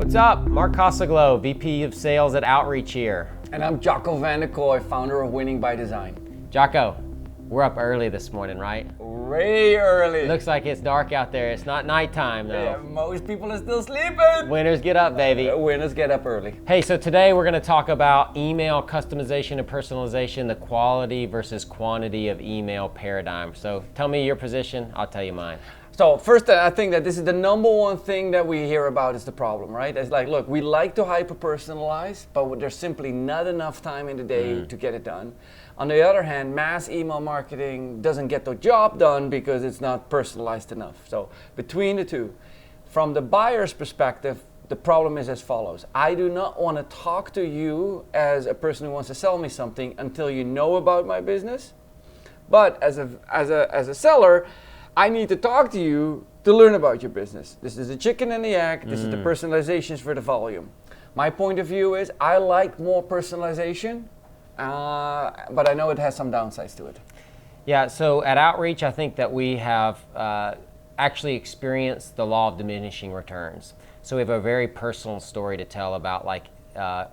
What's up? Mark VP of Sales at Outreach here. And I'm Jacco Van der Kooi, founder of Winning by Design. Jacco, we're up early this morning, right? Way early. Looks like it's dark out there. It's not nighttime though. Yeah, most people are still sleeping. Winners get up, baby. Winners get up early. Hey, so today we're going to talk about email customization and personalization, the quality versus quantity of email paradigm. So tell me your position, I'll tell you mine. So first, I think that this is the number one thing that we hear about is the problem, right? It's like, look, we like to hyper-personalize, but there's simply not enough time in the day to get it done. On the other hand, mass email marketing doesn't get the job done because it's not personalized enough. So between the two, from the buyer's perspective, the problem is as follows. I do not want to talk to you as a person who wants to sell me something until you know about my business. But as a seller, I need to talk to you to learn about your business. This is the chicken and the egg. This is the personalizations for the volume. My point of view is I like more personalization, but I know it has some downsides to it. Yeah, so at Outreach, I think that we have actually experienced the law of diminishing returns. So we have a very personal story to tell about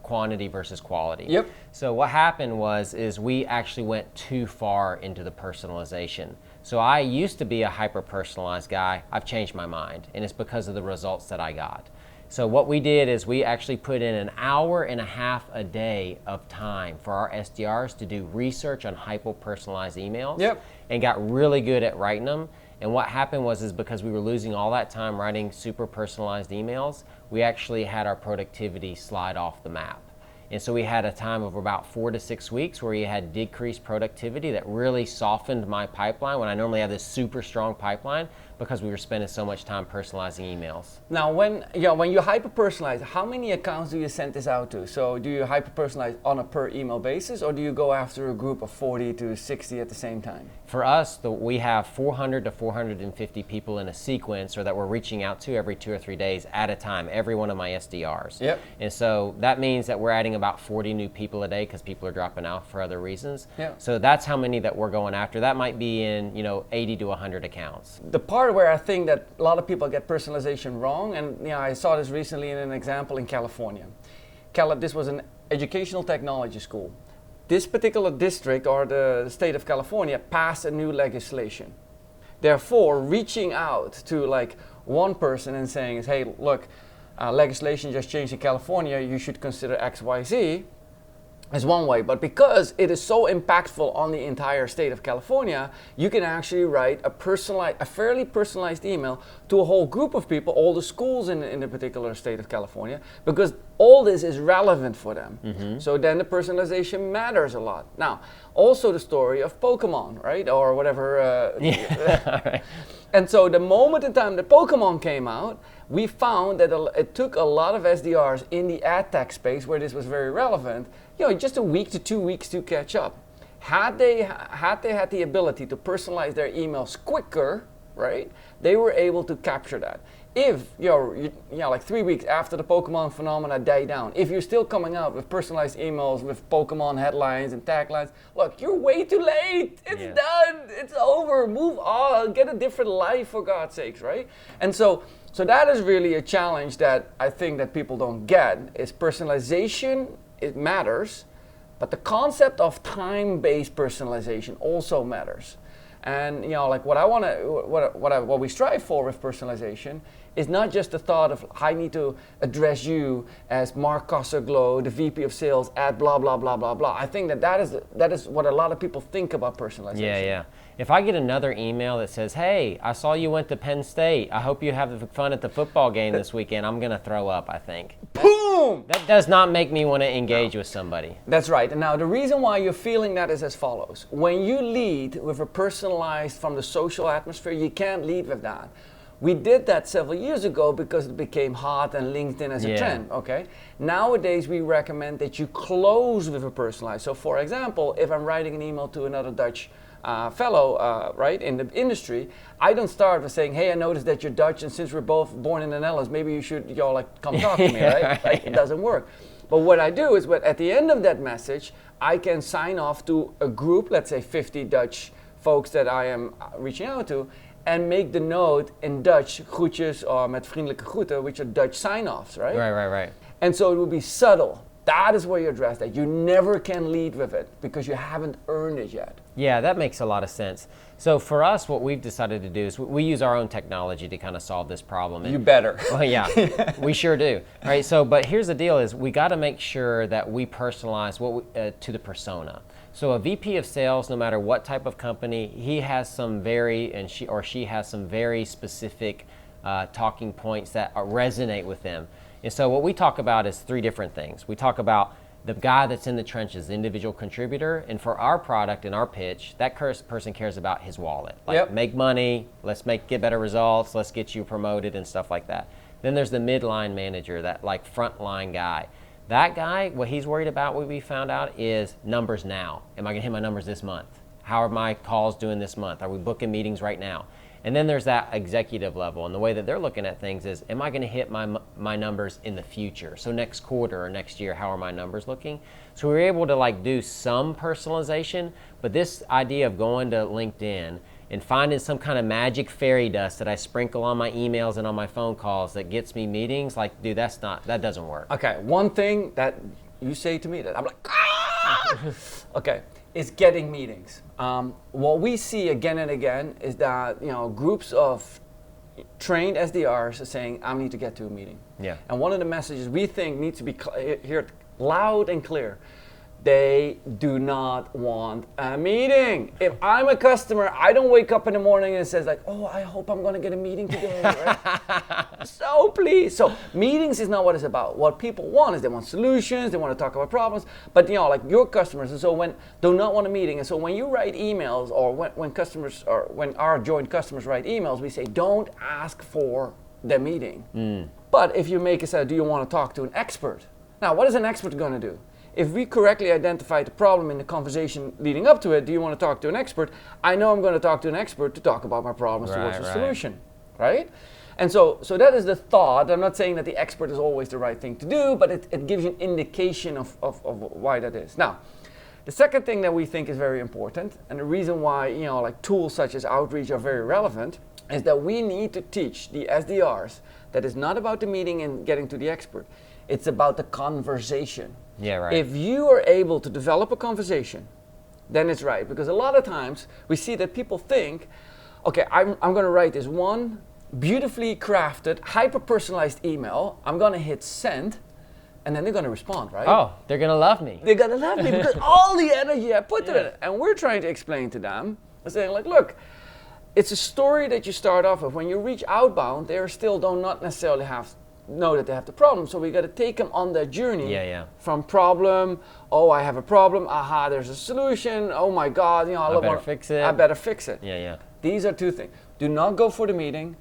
quantity versus quality. Yep. So what happened is we actually went too far into the personalization. So I used to be a hyper-personalized guy. I've changed my mind, and it's because of the results that I got. So what we did is we actually put in an hour and a half a day of time for our SDRs to do research on hyper-personalized emails. Yep. And got really good at writing them. And what happened was because we were losing all that time writing super personalized emails, we actually had our productivity slide off the map. And so we had a time of about 4 to 6 weeks where we had decreased productivity that really softened my pipeline when I normally have this super strong pipeline because we were spending so much time personalizing emails. Now, when you hyper-personalize, how many accounts do you send this out to? So do you hyper-personalize on a per email basis, or do you go after a group of 40 to 60 at the same time? For us, we have 400 to 450 people in a sequence or that we're reaching out to every 2 or 3 days at a time, every one of my SDRs. Yep. And so that means that we're adding about 40 new people a day because people are dropping out for other reasons. Yep. So that's how many that we're going after. That might be in 80 to 100 accounts. The part where I think that a lot of people get personalization wrong, and I saw this recently in an example in California. This was an educational technology school. This particular district or the state of California passed a new legislation. Therefore, reaching out to one person and saying, hey, look, legislation just changed in California, you should consider X, Y, Z, is one way. But because it is so impactful on the entire state of California, you can actually write a fairly personalized email to a whole group of people, all the schools in the particular state of California, because all this is relevant for them. Mm-hmm. So then the personalization matters a lot. Now, also the story of Pokemon, right? Or whatever. Right. And so the moment in time that Pokemon came out, we found that it took a lot of SDRs in the ad tech space where this was very relevant, just a week to 2 weeks to catch up. Had they had the ability to personalize their emails quicker, right, they were able to capture that. If 3 weeks after the Pokemon phenomena died down, if you're still coming out with personalized emails with Pokemon headlines and taglines, look, you're way too late. It's done. It's over. Move on. Get a different life, for God's sakes, right? And so that is really a challenge that I think that people don't get is personalization. It matters, but the concept of time-based personalization also matters. And what we strive for with personalization is not just the thought of I need to address you as Mark Cosaglo, the VP of Sales at blah blah blah blah blah. I think that is what a lot of people think about personalization. Yeah. If I get another email that says, hey, I saw you went to Penn State. I hope you have fun at the football game this weekend. I'm going to throw up, I think. Boom! That does not make me want to engage with somebody. That's right. And now the reason why you're feeling that is as follows. When you lead with a personalized from the social atmosphere, you can't lead with that. We did that several years ago because it became hot and LinkedIn as a trend, okay? Nowadays, we recommend that you close with a personalized. So for example, if I'm writing an email to another Dutch fellow, right, in the industry, I don't start with saying, hey, I noticed that you're Dutch, and since we're both born in the Netherlands, maybe you should, come talk to me, right? It doesn't work. But what I do is, at the end of that message, I can sign off to a group, let's say 50 Dutch folks that I am reaching out to, and make the note in Dutch, groetjes or met vriendelijke groeten, which are Dutch sign-offs, right? Right. And so it will be subtle. That is where you address that. You never can lead with it because you haven't earned it yet. Yeah, that makes a lot of sense. So for us, what we've decided to do is we use our own technology to kind of solve this problem. You better. Well, yeah, we sure do. Right. So, but here's the deal: is we got to make sure that we personalize to the persona. So a VP of sales, no matter what type of company, he has some she has some very specific talking points that resonate with them. And so what we talk about is three different things. We talk about the guy that's in the trenches, the individual contributor, and for our product and our pitch, that person cares about his wallet. Like make money, let's get better results, let's get you promoted and stuff like that. Then there's the midline manager, that like frontline guy. That guy, what he's worried about, what we found out, is numbers now. Am I gonna hit my numbers this month? How are my calls doing this month? Are we booking meetings right now? And then there's that executive level, and the way that they're looking at things is, am I going to hit my numbers in the future? So next quarter or next year, how are my numbers looking? So we were able to like do some personalization, but this idea of going to LinkedIn and finding some kind of magic fairy dust that I sprinkle on my emails and on my phone calls that gets me meetings, like, dude, that doesn't work. Okay, one thing that you say to me that I'm like, okay, is getting meetings. What we see again and again is that groups of trained SDRs are saying, I need to get to a meeting. Yeah. And one of the messages we think needs to be heard loud and clear. They do not want a meeting. If I'm a customer, I don't wake up in the morning and it says like, oh, I hope I'm gonna get a meeting today, right? So please. So meetings is not what it's about. What people want is they want solutions, they want to talk about problems, but like your customers, and so do not want a meeting. And so when you write emails, or when customers, or when our joint customers write emails, we say, don't ask for the meeting. But if you make it say, do you want to talk to an expert? Now, what is an expert gonna do? If we correctly identify the problem in the conversation leading up to it, do you want to talk to an expert? I know I'm going to talk to an expert to talk about my problems towards a solution, right? And so that is the thought. I'm not saying that the expert is always the right thing to do, but it gives you an indication of why that is. Now, the second thing that we think is very important, and the reason why like tools such as outreach are very relevant, is that we need to teach the SDRs that it's not about the meeting and getting to the expert. It's about the conversation. Yeah, right. If you are able to develop a conversation, then it's right. Because a lot of times we see that people think, okay, I'm going to write this one beautifully crafted, hyper-personalized email. I'm going to hit send, and then they're going to respond, right? Oh, they're going to love me. They're going to love me because all the energy I put in it. And we're trying to explain to them, saying like, look, it's a story that you start off with. When you reach outbound, they still do not necessarily know that they have the problem, so we got to take them on that journey from problem, oh, I have a problem, aha, there's a solution, oh my God, I better fix it. I better fix it. Yeah. These are two things. Do not go for the meeting,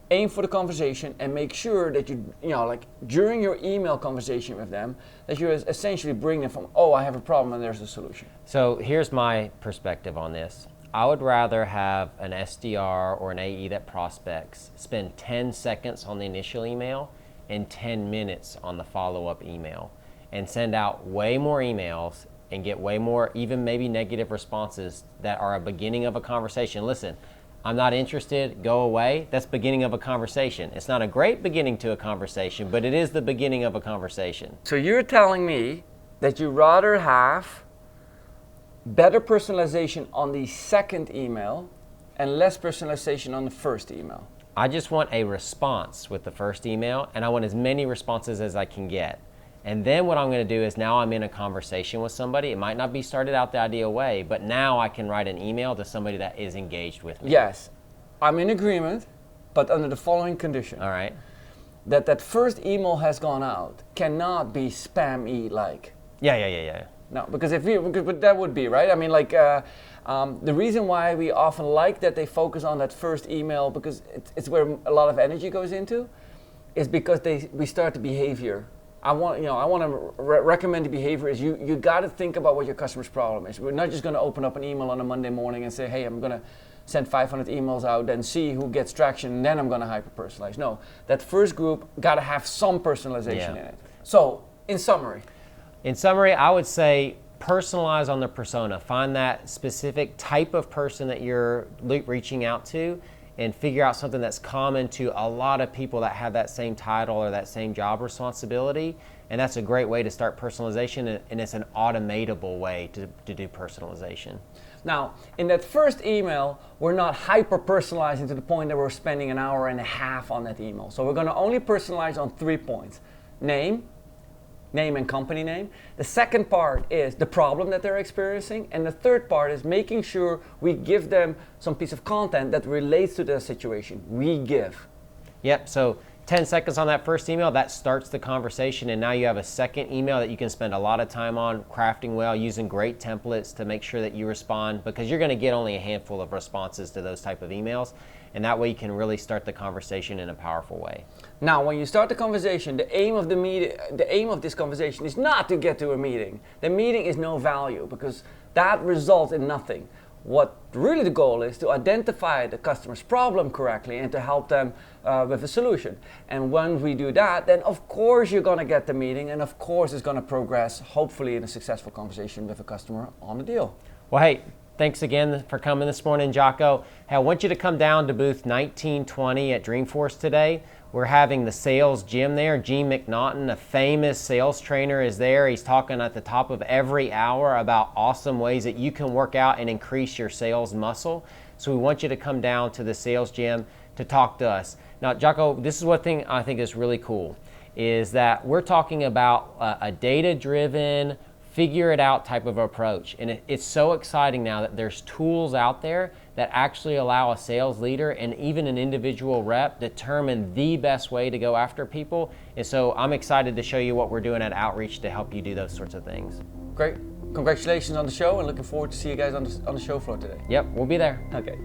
aim for the conversation, and make sure that you like during your email conversation with them, that you essentially bring them from, oh, I have a problem and there's a solution. So here's my perspective on this. I would rather have an SDR or an AE that prospects spend 10 seconds on the initial email and 10 minutes on the follow-up email, and send out way more emails and get way more, even maybe negative responses that are a beginning of a conversation. Listen, I'm not interested, go away. That's beginning of a conversation. It's not a great beginning to a conversation, but it is the beginning of a conversation. So you're telling me that you rather have better personalization on the second email and less personalization on the first email? I just want a response with the first email, and I want as many responses as I can get. And then what I'm going to do is now I'm in a conversation with somebody. It might not be started out the ideal way, but now I can write an email to somebody that is engaged with me. Yes, I'm in agreement, but under the following condition. All right. That first email has gone out cannot be spam-y like. Yeah. No, because but that would be, right? I mean, like, the reason why we often like that they focus on that first email, because it's where a lot of energy goes into, is because we start the behavior. I want to recommend the behavior is you got to think about what your customer's problem is. We're not just going to open up an email on a Monday morning and say, hey, I'm going to send 500 emails out, then see who gets traction, and then I'm going to hyper-personalize. No, that first group got to have some personalization in it. So, in summary, I would say personalize on the persona. Find that specific type of person that you're reaching out to and figure out something that's common to a lot of people that have that same title or that same job responsibility. And that's a great way to start personalization, and it's an automatable way to do personalization. Now, in that first email, we're not hyper-personalizing to the point that we're spending an hour and a half on that email. So we're going to only personalize on 3 points. Name and company name. The second part is the problem that they're experiencing. And the third part is making sure we give them some piece of content that relates to their situation. We give. Yep, so 10 seconds on that first email, that starts the conversation, and now you have a second email that you can spend a lot of time on crafting well, using great templates to make sure that you respond, because you're going to get only a handful of responses to those type of emails, and that way you can really start the conversation in a powerful way. Now, when you start the conversation, the aim of this conversation is not to get to a meeting. The meeting is no value, because that results in nothing. What really the goal is to identify the customer's problem correctly and to help them with a solution. And when we do that, then of course you're going to get the meeting, and of course it's going to progress, hopefully in a successful conversation with a customer on the deal. Well, hey, thanks again for coming this morning, Jacco. Hey, I want you to come down to booth 1920 at Dreamforce today. We're having the sales gym there. Gene McNaughton, a famous sales trainer, is there. He's talking at the top of every hour about awesome ways that you can work out and increase your sales muscle. So we want you to come down to the sales gym to talk to us. Now, Jacco, this is one thing I think is really cool, is that we're talking about a data-driven, figure it out type of approach. And it's so exciting now that there's tools out there that actually allow a sales leader and even an individual rep determine the best way to go after people. And so I'm excited to show you what we're doing at Outreach to help you do those sorts of things. Great. Congratulations on the show, and looking forward to see you guys on the show floor today. Yep, we'll be there. Okay.